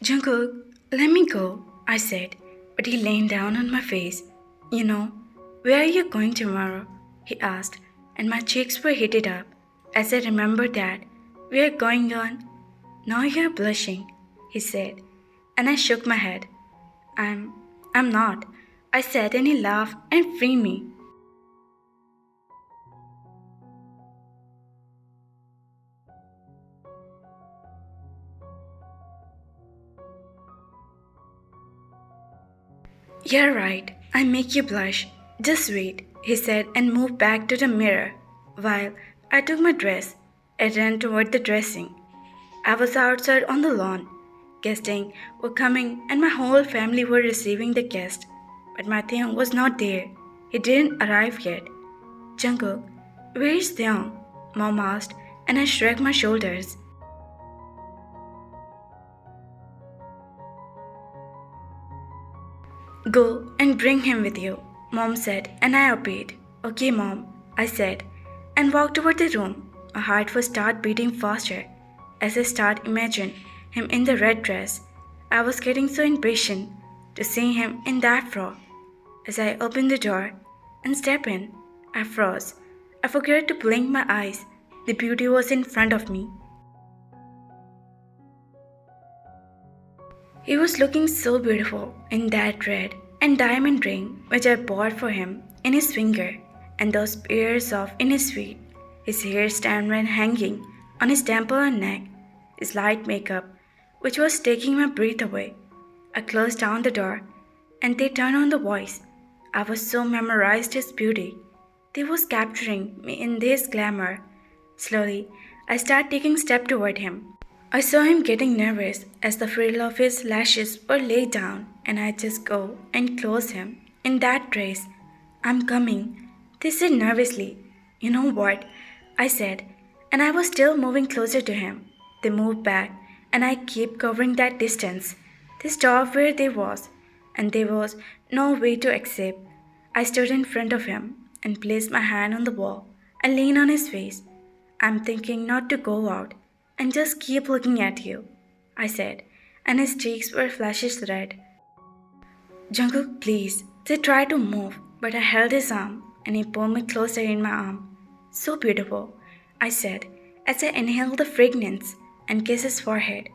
Jungkook, let me go, I said, but he leaned down on my face. You know, where are you going tomorrow? He asked, and my cheeks were heated up as I remembered that we are going on. Now you're blushing, he said, and I shook my head. I'm I'm not, I said, and he laughed and freed me. You're right, I make you blush. Just wait, he said and moved back to the mirror. While I took my dress, I ran toward the dressing. I was outside on the lawn. Guests were coming and my whole family were receiving the guest. But my Theon was not there. He didn't arrive yet. Jungkook, where is Theon? Mom asked, and I shrugged my shoulders. Go and bring him with you, Mom said, and I obeyed. Okay, Mom, I said, and walked toward the room. My heart would start beating faster as I started imagining him in the red dress. I was getting so impatient to see him in that frock. As I opened the door and stepped in, I froze. I forgot to blink my eyes. The beauty was in front of me. He was looking so beautiful in that red and diamond ring which I bought for him in his finger, and those pairs of in his feet, his hair standing hanging on his temple and neck, his light makeup which was taking my breath away. I closed down the door and they turned on the voice. I was so memorized his beauty. They was capturing me in this glamour. Slowly, I started taking steps toward him. I saw him getting nervous as the frill of his lashes were laid down, and I just go and close him in that dress. I'm coming, they said nervously. You know what? I said, and I was still moving closer to him. They moved back, and I kept covering that distance. They stopped where they was, and there was no way to escape. I stood in front of him and placed my hand on the wall and leaned on his face. I'm thinking not to go out and just keep looking at you, I said, and his cheeks were flushes red. Jungkook, please. They tried to move, but I held his arm and he pulled me closer in my arm. So beautiful, I said, as I inhaled the fragrance and kissed his forehead.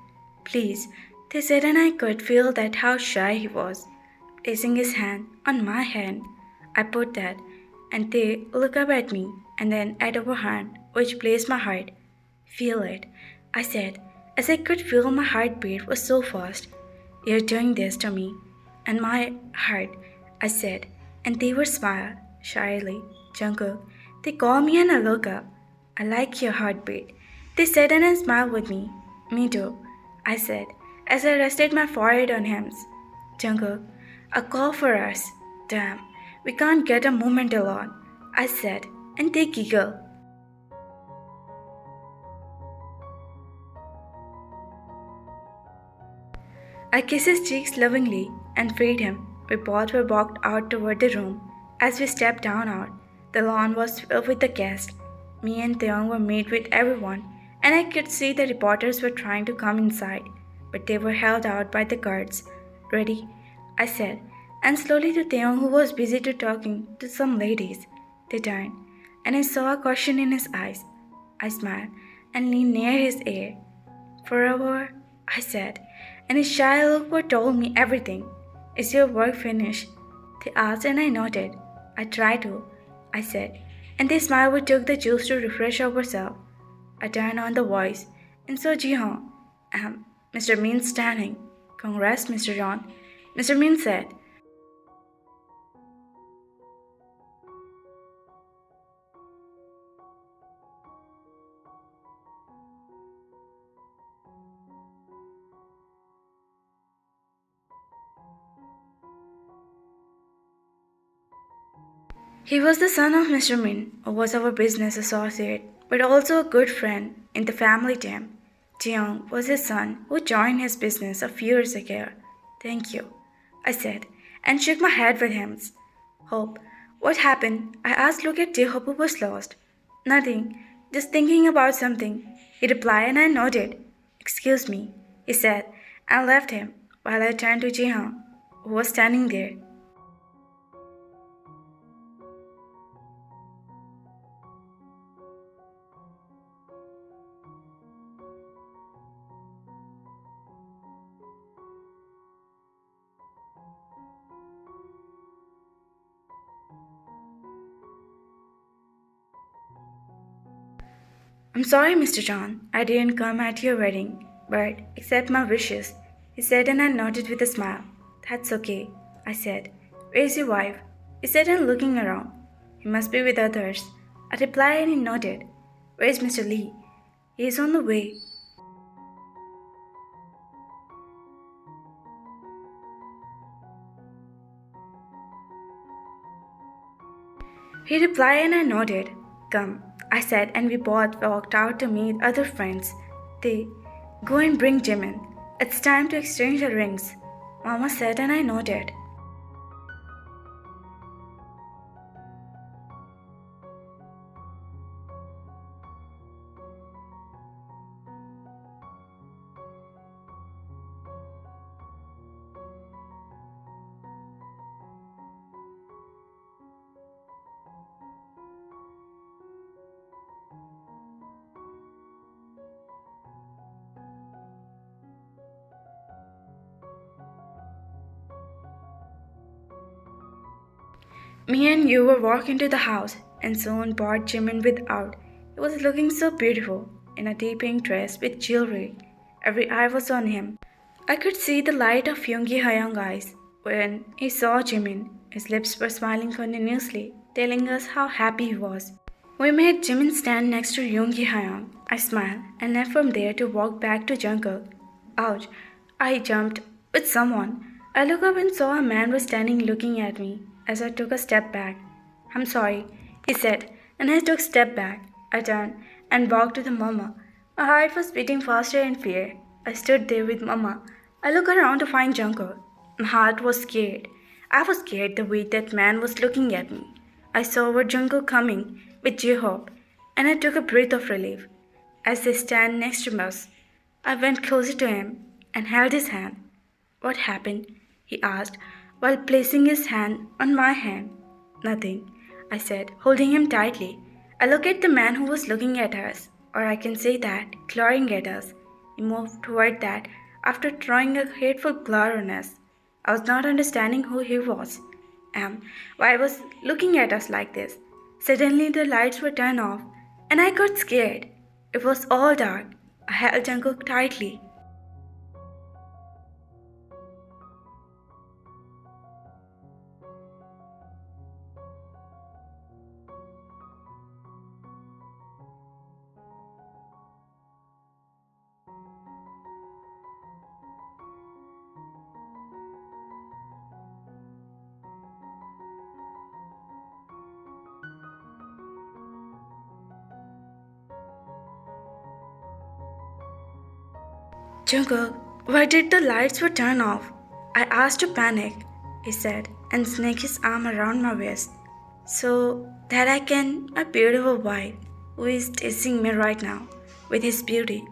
Please, they said, and I could feel that how shy he was. Placing his hand on my hand, I put that, and they looked up at me and then at our hand, which placed my heart. Feel it, I said, as I could feel my heartbeat was so fast. You're doing this to me, and my heart, I said, and they were smiled shyly. Jungkook, they call me and I look up. I like your heartbeat, they said, and I smiled with me. Me too, I said, as I rested my forehead on his. Jungkook, a call for us. Damn, we can't get a moment alone, I said, and they giggled. I kissed his cheeks lovingly and freed him. We both were walked out toward the room. As we stepped down out, the lawn was filled with the guests. Me and Theon were met with everyone, and I could see the reporters were trying to come inside, but they were held out by the guards. Ready? I said, and slowly to Theon, who was busy talking to some ladies. They turned, and I saw a caution in his eyes. I smiled and leaned near his ear. Forever, I said, and his shy look told me everything. Is your work finished? They asked, and I nodded. I tried to, I said, and they smiled. We took the juice to refresh ourselves. I turned on the voice and saw Jihan. Mr. Min standing. Congrats, Mr. John. Mr. Min said. He was the son of Mr. Min, who was our business associate, but also a good friend in the family team. Jeong was his son who joined his business a few years ago. Thank you, I said, and shook my head with him. Hope, what happened? I asked. Look at Jae-hope, who was lost. Nothing, just thinking about something, he replied, and I nodded. Excuse me, he said, and left him while I turned to Jihan, who was standing there. I'm sorry, Mr. John, I didn't come at your wedding, but accept my wishes, he said, and I nodded with a smile. That's okay, I said. Where's your wife? He said, and looking around. He must be with others. I replied and he nodded. Where's Mr. Lee? He is on the way. He replied and I nodded. Come, I said, and we both walked out to meet other friends. They, go and bring Jimin. It's time to exchange the rings, Mama said, and I nodded. Me and you were walking to the house, and soon brought Jimin without. He was looking so beautiful, in a deep pink dress with jewelry. Every eye was on him. I could see the light of Yoongi Hyung's eyes. When he saw Jimin, his lips were smiling continuously, telling us how happy he was. We made Jimin stand next to Yoongi Hyung. I smiled and left from there to walk back to Jungkook. Ouch! I jumped with someone. I looked up and saw a man was standing looking at me as I took a step back. I'm sorry, he said, and I took a step back. I turned and walked to the mama. My heart was beating faster in fear. I stood there with mama. I looked around to find Jungkook. My heart was scared. I was scared the way that man was looking at me. I saw our Jungkook coming with J-Hope, and I took a breath of relief. As they stand next to us, I went closer to him and held his hand. What happened? He asked, while placing his hand on my hand. Nothing, I said, holding him tightly. I looked at the man who was looking at us, or I can say that, glaring at us. He moved toward that after throwing a hateful glare on us. I was not understanding who he was, and why he was looking at us like this. Suddenly the lights were turned off, and I got scared. It was all dark. I held Jungkook tightly. Jungkook, why did the lights were turn off? I asked to panic, he said, and snaked his arm around my waist, so that I can, my beautiful wife, who is teasing me right now with his beauty.